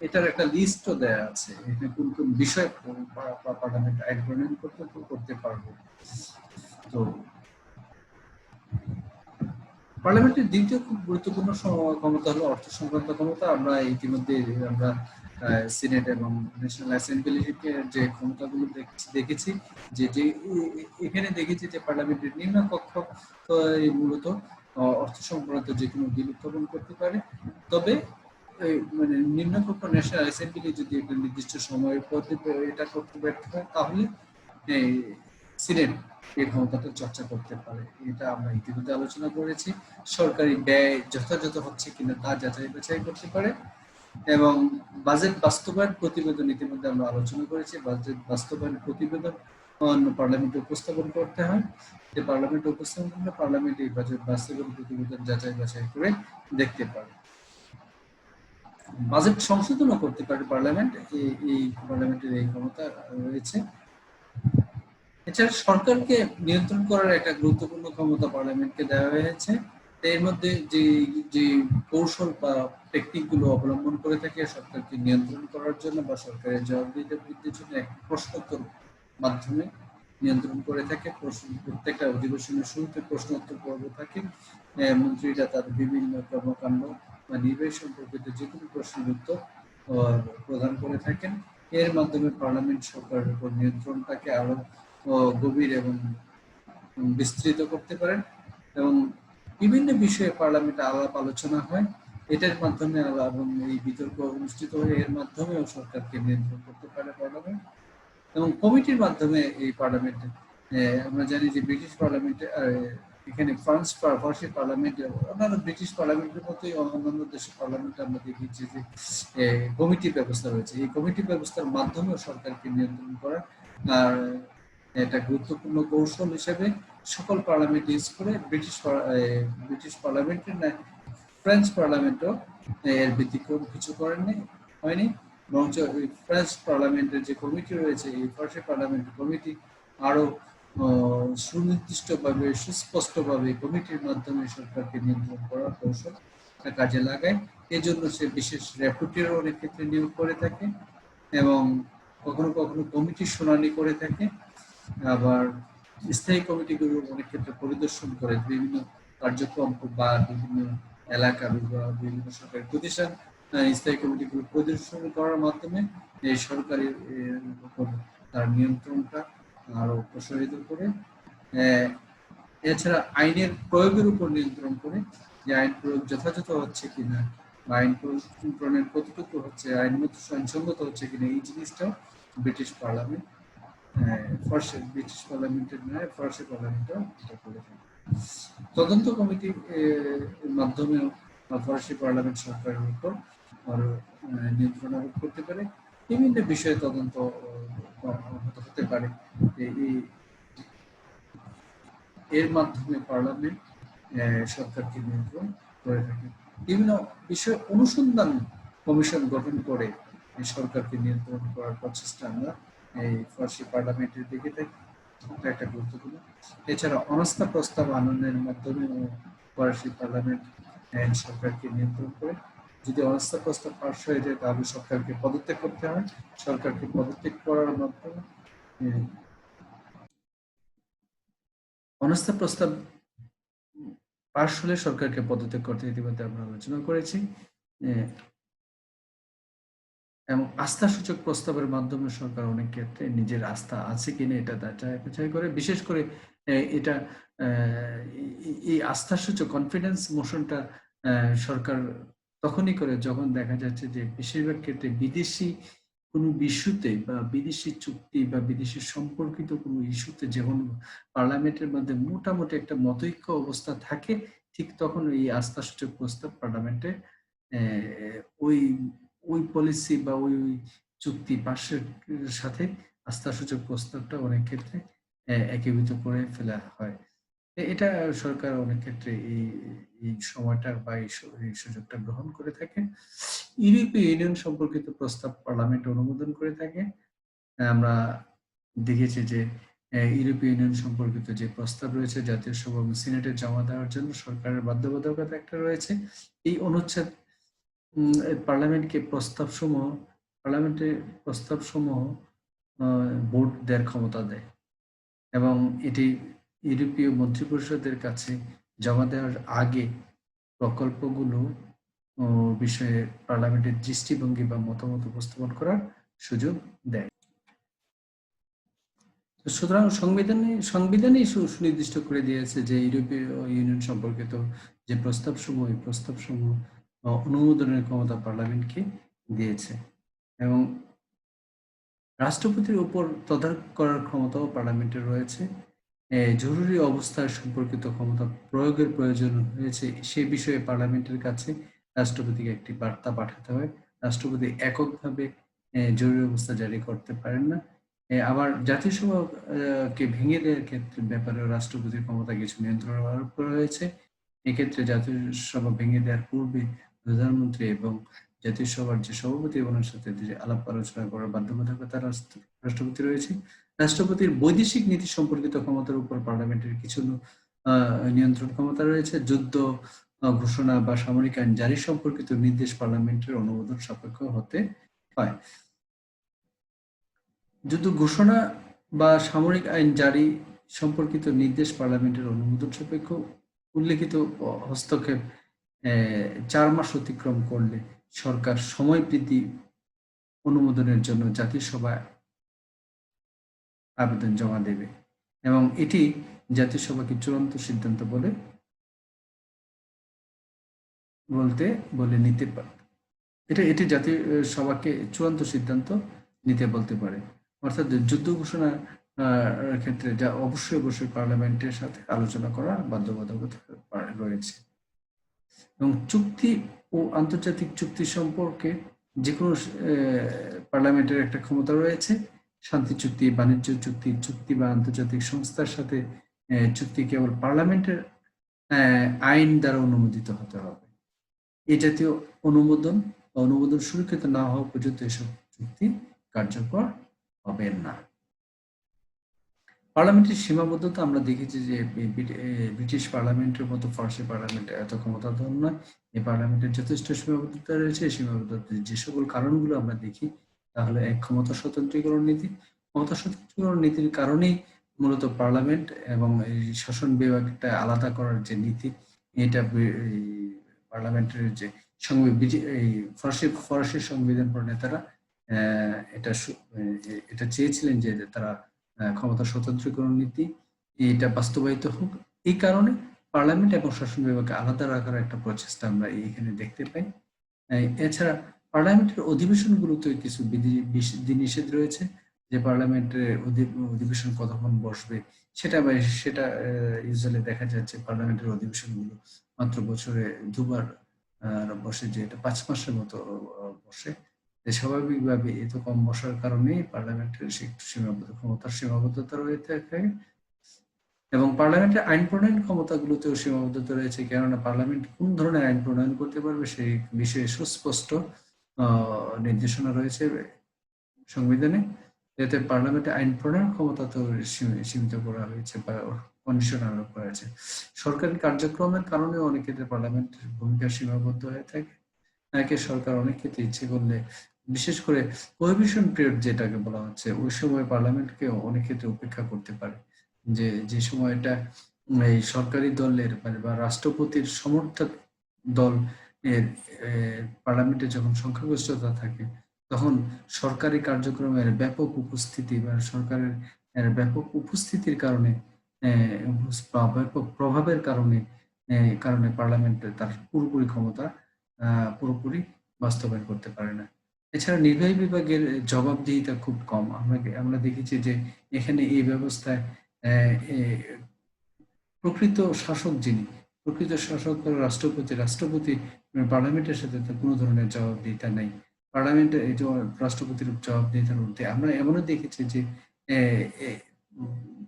এটার একটা লিস্টও দেয়া আছে এখানে কোন কোন বিষয় পার্লামেন্ট আইন প্রণয়ন করতে পারবে। তো পার্লামেন্টের দ্বিতীয় খুব গুরুত্বপূর্ণ ক্ষমতা হলো অর্থ সংক্রান্ত ক্ষমতা। আমরা ইতিমধ্যে সিনেট এবং ন্যাশনাল অ্যাসেম্বলির যে ক্ষমতাগুলো দেখেছি, যে এখানে দেখেছি যে পার্লামেন্টের নিম্নকক্ষ মূলত অর্থ সংক্রান্ত যে কোনো বিল উত্থাপন করতে পারে। তবে মানে নিম্নকক্ষ ন্যাশনাল অ্যাসেম্বলি যদি একটা নির্দিষ্ট সময়ের পথে এটা করতে ব্যর্থ হয়, তাহলে সিনেট এই ক্ষমতাটা চর্চা করতে পারে। এটা আমরা ইতিমধ্যে আলোচনা করেছি। সরকারি ব্যয় যথাযথ হচ্ছে কিনা তা যাচাই বাছাই করতে পারে, এবং বাজেট বাস্তবায়ন প্রতিবেদন ইতিমধ্যে আমরা আলোচনা করেছি। বাজেট বাস্তবায়ন প্রতিবেদন পার্লামেন্টে উপস্থাপন করতে হয়। যে পার্লামেন্টে উপস্থাপন করলে পার্লামেন্ট এই বাজেট বাস্তবায়ন প্রতিবেদন যাচাই বাছাই করে দেখতে পারে। বাজেট সংশোধনও করতে পারে পার্লামেন্ট, এই পার্লামেন্টের এই ক্ষমতা রয়েছে। এছাড়া সরকারকে নিয়ন্ত্রণ করার একটা গুরুত্বপূর্ণ ক্ষমতা পার্লামেন্টকে দেওয়া হয়েছে। এর মধ্যে যে কৌশল বা টেকনিক গুলো অবলম্বন করে থাকে সরকারকে নিয়ন্ত্রণ করার জন্য বা সরকারের জবাবদিহিতা বৃদ্ধির জন্য এক প্রশ্নোত্তর মাধ্যমে নিয়ন্ত্রণ করে থাকে। প্রত্যেকটা অধিবেশনের শুরুতে প্রশ্নোত্তর পর্ব থাকে। মন্ত্রীরা তাদের বিভিন্ন কর্মকাণ্ড বা নির্বাহী সম্পর্কিত যে কোনো প্রশ্নের উত্তর প্রদান করে থাকেন। এর মাধ্যমে পার্লামেন্ট সরকারের উপর নিয়ন্ত্রণটাকে আরো গভীর এবং বিস্তৃত করতে পারেন, এবং বিভিন্ন বিষয়ে পার্লামেন্টে আলাপ আলোচনা হয়। এটার মাধ্যমে এবং এই বিতর্ক অনুষ্ঠিত হয়, এর মাধ্যমেও সরকারকে নিয়ন্ত্রণ করতে পারে পার্লামেন্ট। এবং কমিটির মাধ্যমে এই পার্লামেন্টে আমরা জানি যে ব্রিটিশ পার্লামেন্টে এখানে ফরাসি পার্লামেন্টে অন্যান্য ব্রিটিশ পার্লামেন্টের মতোই অন্যান্য দেশের পার্লামেন্টে আমরা দেখেছি যে কমিটি ব্যবস্থা রয়েছে। এই কমিটি ব্যবস্থার মাধ্যমেও সরকারকে নিয়ন্ত্রণ করা আর একটা গুরুত্বপূর্ণ কৌশল হিসেবে সকল পার্লামেন্ট ইউজ করে ব্রিটিশ পার্লামেন্টের না ফ্রেঞ্চ পার্লামেন্টও এর ব্যতিক্রম কিছু হয়নি, বরঞ্চ ফ্রেঞ্চ পার্লামেন্টের যে কমিটি রয়েছে এই ফরাসি পার্লামেন্ট কমিটি আরো সুনির্দিষ্টভাবে সুস্পষ্টভাবে কমিটির মাধ্যমে সরকারকে নিয়ন্ত্রণ করার কৌশল কাজে লাগায়। এজন্য সে বিশেষ রেপুটেরও অনেক ক্ষেত্রে নিয়োগ করে থাকে, এবং কখনো কখনো কমিটির শুনানি করে থাকে। আবার স্থায়ী কমিটিগুলো অনেক ক্ষেত্রে পরিদর্শন করে বিভিন্ন কার্যক্রম বা বিভিন্ন এলাকা বা বিভিন্ন সরকারি প্রতিষ্ঠান স্থায়ী কমিটিগুলো পরিদর্শন করার মাধ্যমে এই সরকারের উপর তার নিয়ন্ত্রণটা আরো প্রসারিত করে। এছাড়া আইনের প্রয়োগের উপর নিয়ন্ত্রণ করে, যে আইন প্রয়োগ যথাযথ হচ্ছে কিনা বা আইন প্রণয়ন কতটুকু হচ্ছে, আইনগত আইনসঙ্গত হচ্ছে কিনা, এই জিনিসটাও ব্রিটিশ পার্লামেন্ট, ব্রিটিশ পার্লামেন্টের নয় ফরাসি পার্লামেন্টও এটা করে থাকে। তদন্ত কমিটির মাধ্যমে ফরাসি পার্লামেন্ট সরকারের উপর নিয়ন্ত্রণ আরোপ করতে পারে, বিভিন্ন বিষয়ে তদন্ত হতে পারে। এর মাধ্যমে পার্লামেন্ট সরকারকে নিয়ন্ত্রণ করে থাকে। বিভিন্ন বিষয়ে অনুসন্ধান কমিশন গঠন করে সরকারকে নিয়ন্ত্রণ করার প্রচেষ্টা আমরা এই ফরাসি পার্লামেন্টের দিকে থাকি, এটা একটা গুরুত্বপূর্ণ। এছাড়া অনাস্থা প্রস্তাব আনয়নের মাধ্যমে ফরাসি পার্লামেন্ট সরকারকে নিয়ন্ত্রণ করে। যদি অনাস্থা প্রস্তাব পাস হয়ে যায় তাহলে সরকারকে পদত্যাগ করতে হয়। সরকারকে পদত্যাগ করার মাধ্যমে অনাস্থা প্রস্তাব পাশ হলে সরকারকে পদত্যাগ করতে ইতিমধ্যে আমরা আলোচনা করেছি। এবং আস্থাসূচক প্রস্তাবের মাধ্যমে সরকার অনেক ক্ষেত্রে নিজের আস্থা আছে কিনা এটা যাচাই করে। বিশেষ করে এটা এই আস্থাসূচক কনফিডেন্স মোশনটা সরকার তখনই করে যখন দেখা যাচ্ছে যে বেশিরভাগ ক্ষেত্রে বিদেশি কোনো ইস্যুতে বা বিদেশি চুক্তি বা বিদেশি সম্পর্কিত কোনো ইস্যুতে যখন পার্লামেন্টের মধ্যে মোটামুটি একটা মতৈক্য অবস্থা থাকে, ঠিক তখন এই আস্থাসূচক প্রস্তাব পার্লামেন্টে ওই ওই পলিসি বা ওই চুক্তি পাশের সাথে আস্থাসূচক প্রস্তাবটা অনেক ক্ষেত্রে একীভূত করে ফেলা হয়। এটা সরকার অনেক ক্ষেত্রে এই সময়টা বা এই সুযোগটা গ্রহণ করে থাকে। ইউরোপীয় ইউনিয়ন সম্পর্কিত প্রস্তাব পার্লামেন্ট অনুমোদন করে থাকে। আমরা দেখেছি যে ইউরোপীয় ইউনিয়ন সম্পর্কিত যে প্রস্তাব রয়েছে জাতীয় সভা এবং সিনেটে জমা দেওয়ার জন্য সরকারের বাধ্যবাধকতা একটা রয়েছে। এই অনুচ্ছেদ পার্লামেন্টকে পার্লামেন্টের প্রস্তাবসমূহ ভোট দেওয়ার ক্ষমতা দেয় এবং এটি ইউরোপীয় মন্ত্রিপরিষদের কাছে জমা দেওয়ার আগে প্রকল্পগুলো বিষয়ে পার্লামেন্টের দৃষ্টিভঙ্গি বা মতামত উপস্থাপন করার সুযোগ দেয়। সুতরাং সংবিধানই সুনির্দিষ্ট করে দিয়েছে যে ইউরোপীয় ইউনিয়ন সম্পর্কিত যে প্রস্তাবসমূহ অনুমোদনের ক্ষমতা পার্লামেন্টকে দিয়েছে এবং রাষ্ট্রপতির উপর তদারক করার ক্ষমতাও পার্লামেন্টের রয়েছে। জরুরি অবস্থার সম্পর্কিত ক্ষমতা প্রয়োগের প্রয়োজন হয়েছে সে বিষয়ে পার্লামেন্টের কাছে রাষ্ট্রপতিকে একটি বার্তা পাঠাতে হয়। রাষ্ট্রপতি এককভাবে জরুরি অবস্থা জারি করতে পারেন না। আবার জাতিসভাকে ভেঙে দেওয়ার ক্ষেত্রে ব্যাপারেও রাষ্ট্রপতির ক্ষমতা কিছু নিয়ন্ত্রণ আরোপ করা হয়েছে। এক্ষেত্রে জাতিসভা ভেঙে দেওয়ার পূর্বে প্রধানমন্ত্রী এবং জাতীয় সভার যে সভাপতি ওনার সাথে আলাপ আলোচনা করার বাধ্যবাধকতা রাষ্ট্রপতি রয়েছে। রাষ্ট্রপতির বৈদেশিক নীতি সম্পর্কিত ক্ষমতার উপর পার্লামেন্টের কিছু নিয়ন্ত্রণ ক্ষমতা রয়েছে। যুদ্ধ ঘোষণা বা সামরিক আইন জারি সম্পর্কিত নির্দেশ পার্লামেন্টের অনুমোদন সাপেক্ষ হতে হয়। যুদ্ধ ঘোষণা বা সামরিক আইন জারি সম্পর্কিত নির্দেশ পার্লামেন্টের অনুমোদন সাপেক্ষ। উল্লেখিত হস্তক্ষেপ 4 মাস অতিক্রম করলে সরকার সময় বৃদ্ধি অনুমোদনের জন্য জাতীয় সভায় আবেদন জমা দেবে এবং এটি জাতীয় সভাকে চূড়ান্ত সিদ্ধান্ত বলে নিতে পারে। এটি জাতীয় সভাকে চূড়ান্ত সিদ্ধান্ত নিতে বলতে পারে। অর্থাৎ যুদ্ধ ঘোষণার ক্ষেত্রে যা অবশ্যই পার্লামেন্টের সাথে আলোচনা করার বাধ্যবাধকতা রয়েছে এবং চুক্তি ও আন্তর্জাতিক চুক্তি সম্পর্কে যে কোনো পার্লামেন্টের একটা ক্ষমতা রয়েছে। শান্তি চুক্তি, বাণিজ্য চুক্তি বা আন্তর্জাতিক সংস্থার সাথে চুক্তি কেবল পার্লামেন্টের আইন দ্বারা অনুমোদিত হতে হবে। এই জাতীয় অনুমোদন সুরক্ষিত না হওয়া পর্যন্ত এসব চুক্তি কার্যকর হবে না। পার্লামেন্টের সীমাবদ্ধতা আমরা দেখেছি যে ব্রিটিশ পার্লামেন্টের মতো ফরাসি পার্লামেন্ট এত ক্ষমতাধর নয়। এই পার্লামেন্টের যথেষ্ট সীমাবদ্ধতা রয়েছে। এই সীমাবদ্ধতা যে সকল কারণগুলো আমরা দেখি তাহলে এক ক্ষমতা স্বতন্ত্রীকরণ নীতির কারণেই মূলত পার্লামেন্ট এবং এই শাসন বিভাগটা আলাদা করার যে নীতি, এটা পার্লামেন্টের যে ফরাসি সংবিধান প্রণেতারা এটা চেয়েছিলেন যে তারা ক্ষমতা স্বতন্ত্রীকরণ নীতি এটা বাস্তবায়িত হোক এই কারণে পার্লামেন্ট এবং শাসন বিভাগকে আলাদা রাখার একটা প্রচেষ্টা আমরা এখানে দেখতে পাই। এছাড়া পার্লামেন্টের অধিবেশনগুলোতে কিছু বিধিনিষেধ রয়েছে, যে পার্লামেন্টের অধিবেশন কতক্ষণ বসবে সেটা ইউজুয়ালি দেখা যাচ্ছে পার্লামেন্টের অধিবেশনগুলো মাত্র বছরে দুবার বসে, যে এটা 5 মাসের মতো বসে। স্বাভাবিকভাবে এত কম বসার কারণেই পার্লামেন্টের একটু ক্ষমতার সীমাবদ্ধতা রয়ে থাকে, এবং পার্লামেন্টের আইন প্রণয়ন ক্ষমতাগুলোতেও সীমাবদ্ধতা রয়েছে, কেননা পার্লামেন্ট কোন ধরনের আইন প্রণয়ন করতে পারবে সেই বিষয়ে সুস্পষ্ট নির্দেশনা রয়েছে সংবিধানে। এতে পার্লামেন্টের আইন প্রণয়ন ক্ষমতা তো সীমিত করা হয়েছে বা কন্ডিশন আরোপ করা হয়েছে। সরকারি কার্যক্রমের কারণে অনেক ক্ষেত্রে পার্লামেন্টের ভূমিকা সীমাবদ্ধ হয়ে থাকে। নাকি সরকার অনেক ক্ষেত্রে ইচ্ছে করলে, বিশেষ করে প্রহিবিশন পিরিয়ড যেটাকে বলা হচ্ছে, ওই সময় পার্লামেন্টকে অনেক ক্ষেত্রে উপেক্ষা করতে পারে, যে সময়টা এই সরকারি দলের বা রাষ্ট্রপতির সমর্থক দল এর পার্লামেন্টে যখন সংখ্যাগরিষ্ঠতা থাকে, তখন সরকারি কার্যক্রমের ব্যাপক উপস্থিতি বা সরকারের ব্যাপক উপস্থিতির কারণে ব্যাপক প্রভাবের কারণে পার্লামেন্ট তার পুরোপুরি ক্ষমতা পুরোপুরি বাস্তবায়ন করতে পারে না। এছাড়া নির্বাহী বিভাগের জবাবদিহিতা খুব কম। আমরা দেখেছি যে এখানে এই ব্যবস্থায় প্রকৃত শাসক যিনি, প্রকৃত শাসক রাষ্ট্রপতি পার্লামেন্টের সাথে তো কোনো ধরনের জবাবদিহিতা নেই। পার্লামেন্টে এই যে রাষ্ট্রপতির জবাবদিহিতার মধ্যে আমরা এমনও দেখেছি যে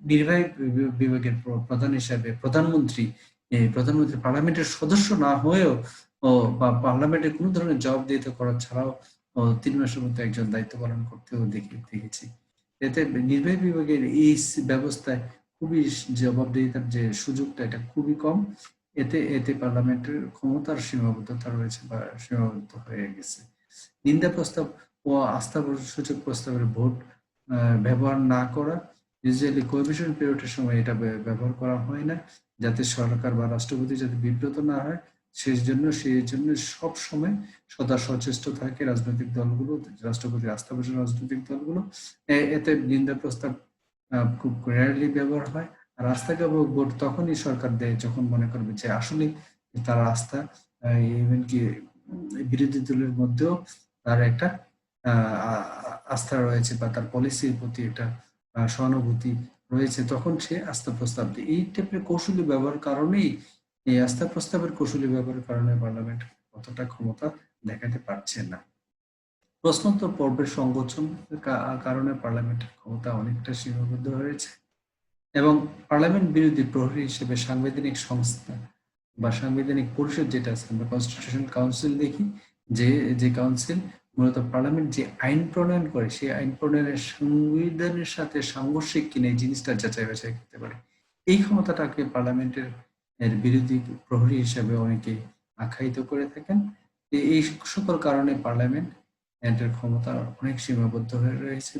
নির্বাহী বিভাগের প্রধান হিসাবে প্রধানমন্ত্রী পার্লামেন্টের সদস্য না হয়েও বা পার্লামেন্টে কোনো ধরনের জবাবদিহিতা করা ছাড়াও 3 মাসের মধ্যে একজন দায়িত্ব পালন করতেও দেখেছি। এতে নির্বাহী বিভাগের এই ব্যবস্থায় খুবই জবাবদিহিতার যে সুযোগটা এটা খুবই কম। এতে পার্লামেন্টের ক্ষমতার সীমাবদ্ধতা রয়েছে বা সীমাবদ্ধ হয়ে গেছে। নিন্দা প্রস্তাব ও আস্থাসূচক প্রস্তাবের ভোট ব্যবহার না করা, ইউজুয়ালি কোএফিশিয়েন্ট পিরিয়ডের সময় এটা ব্যবহার করা হয় না, যাতে সরকার বা রাষ্ট্রপতি যাতে বিব্রত না হয় সেই জন্য সব সময় সদা সচেষ্ট থাকে রাজনৈতিক দলগুলো, রাষ্ট্রপতির আস্থাভাজন রাজনৈতিক দলগুলো। এতে নিন্দা প্রস্তাব খুব রেয়ারলি ব্যবহার হয়। আর আস্থাকে ভোট তখনই সরকার দেয় যখন মনে করবে যে আসলে তার আস্থা, ইভেন কি বিরোধী দলের মধ্যেও তার একটা আস্থা রয়েছে বা তার পলিসির প্রতি একটা সহানুভূতি রয়েছে, তখন সে আস্থা প্রস্তাব দেয়। এই টাইপের কৌশলী ব্যবহার কারণেই, এই আস্থা প্রস্তাবের কৌশলী ব্যবহারের কারণে পার্লামেন্ট কতটা ক্ষমতা দেখাতে পারছে না। প্রশ্নোত্তর পর্বের সংকোচনের কারণে পার্লামেন্টের ক্ষমতা অনেকটা সীমাবদ্ধ হয়েছে, এবং পার্লামেন্ট বিরোধী প্রহরী হিসেবে সাংবিধানিক সংস্থা বা সাংবিধানিক পরিষদ যেটা আছে, আমরা কনস্টিটিউশন কাউন্সিল দেখি, যে কাউন্সিল মূলত পার্লামেন্ট যে আইন প্রণয়ন করে সেই আইন প্রণয়নের সংবিধানের সাথে সাংঘর্ষিক কিনা এই জিনিসটা যাচাই বাছাই করতে পারে। এই ক্ষমতাটাকে পার্লামেন্টের বিরোধী প্রহরী হিসেবে অনেকে আখ্যায়িত করে থাকেন। এই সকল কারণে পার্লামেন্ট এর ক্ষমতা অনেক সীমাবদ্ধ হয়ে রয়েছে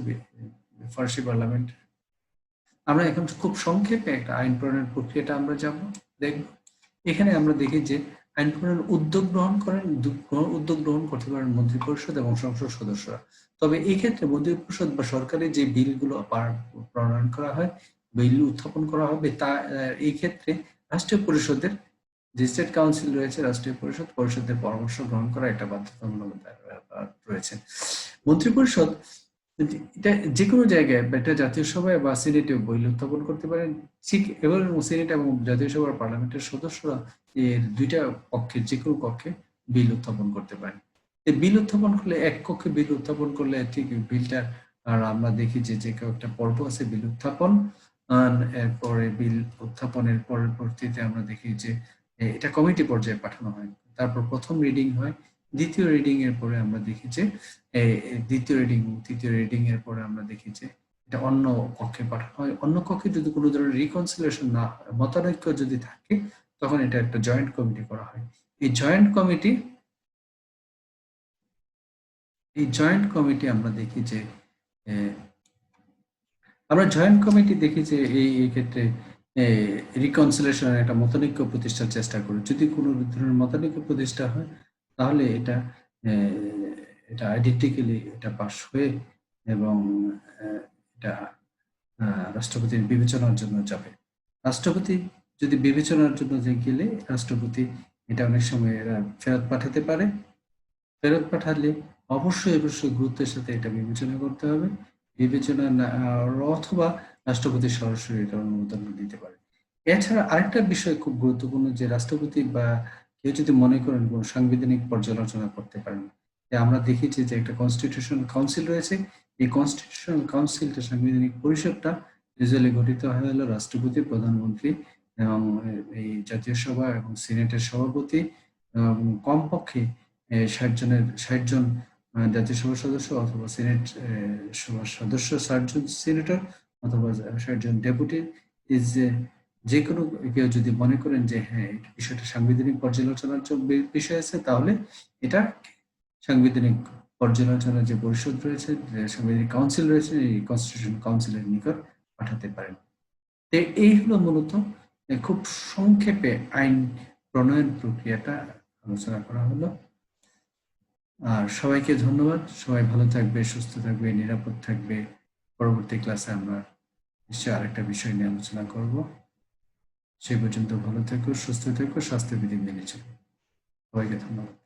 ফরাসি পার্লামেন্ট। আমরা এখন খুব সংক্ষেপে একটা আইন প্রণয়ন প্রক্রিয়াটা আমরা দেখব। এখানে আমরা দেখি যে আইন প্রণয়ন উদ্যোগ গ্রহণ করতে পারেন মন্ত্রিপরিষদ এবং সংসদ সদস্যরা। তবে এই ক্ষেত্রে মন্ত্রিপরিষদ বা সরকারি যে বিলগুলো প্রণয়ন করা হয়, বিল উত্থাপন করা হবে, তা এই ক্ষেত্রে রাষ্ট্রীয় পরিষদের যে স্টেট কাউন্সিল রয়েছে, রাষ্ট্রীয় পরিষদের পরামর্শ গ্রহণ করা একটা বাধ্যতামূলক রয়েছে। মন্ত্রিপরিষদ এটা যে কোনো জায়গায়, এটা জাতীয় সভায় বা সিনেটেও বিল উত্থাপন করতে পারেন। ঠিক এবং সিনেট এবং জাতীয় সভার পার্লামেন্টের সদস্যরা এর দুইটা পক্ষে যে কোনো কক্ষে বিল উত্থাপন করতে পারেন। এই বিল উত্থাপন করলে এক কক্ষে বিল উত্থাপন করলে ঠিক বিলটা, আর আমরা দেখি যে একটা পর্ব আছে বিল উত্থাপন, এরপরে বিল উত্থাপনের পরবর্তীতে আমরা দেখি যে এটা কমিটি পর্যায়ে পাঠানো হয়, তারপর প্রথম রিডিং হয়, দ্বিতীয় রিডিং এর পরে আমরা দেখি যে দ্বিতীয় রিডিং তৃতীয় রিডিং এর পরে আমরা দেখি যে এটা অন্য কক্ষে পাঠানো হয়। অন্য কক্ষে যদি কোনো ধরনের রিকনসিলিয়েশন না হয়, মতানৈক্য যদি থাকে, তখন এটা একটা জয়েন্ট কমিটি করা হয়। এই জয়েন্ট কমিটি আমরা দেখি যে এই ক্ষেত্রে রিকনসিলিয়েশনের একটা মতানৈক্য প্রতিষ্ঠার চেষ্টা করে। যদি কোনো ধরনের মতানৈক্য প্রতিষ্ঠা হয়, তাহলে এটা আইডেন্টিক্যালি এটা পাস হয়ে এবং এটা রাষ্ট্রপতির বিবেচনার জন্য যাবে। রাষ্ট্রপতি যদি বিবেচনার জন্য যে গেলে রাষ্ট্রপতি এটা অনেক সময় এরা ফেরত পাঠাতে পারে। ফেরত পাঠালে অবশ্যই গুরুত্বের সাথে এটা বিবেচনা করতে হবে। বিবেচনা না অথবা রাষ্ট্রপতি সরাসরি এটা অনুমোদন দিতে পারে। এছাড়া আরেকটা বিষয় খুব গুরুত্বপূর্ণ যে রাষ্ট্রপতি বা কেউ যদি মনে করেন কোনো সাংবিধানিক পর্যালোচনা করতে পারেন। যে আমরা দেখেছি যে একটা কনস্টিটিউশন কাউন্সিল রয়েছে। এই কনস্টিটিউশনাল কাউন্সিলটা সাংবিধানিক পরিষদটা ইউজুয়ালি গঠিত হয় হলো রাষ্ট্রপতি, প্রধানমন্ত্রী এবং এই জাতীয় সভা এবং সিনেটের সভাপতি এবং কমপক্ষে ৬০ জন জাতীয় সভার সদস্য অথবা সিনেট সভার সদস্য, ৬০ জন সিনেটর অথবা ৬০ জন ডেপুটি ইজ যেকোনো কেউ যদি মনে করেন যে হ্যাঁ, এই বিষয়টা সাংবিধানিক পর্যালোচনার বিষয় আছে তাহলে এটা সাংবিধানিক পর্যালোচনার যে পরিষদ রয়েছে, যে সাংবিধানিক কাউন্সিল রয়েছে এই কনস্টিটিউশন কাউন্সিলের নিকট পাঠাতে পারেন। তো এই হলো মূলত খুব সংক্ষেপে আইন প্রণয়ন প্রক্রিয়াটা আলোচনা করা হলো। আর সবাইকে ধন্যবাদ। সবাই ভালো থাকবে, সুস্থ থাকবে, নিরাপদ থাকবে। পরবর্তী ক্লাসে আমরা নিশ্চয়ই আরেকটা বিষয় নিয়ে আলোচনা করব। সেই পর্যন্ত ভালো থেকো, সুস্থ থেকো, স্বাস্থ্যবিধি মেনে চলো। সবাইকে ধন্যবাদ।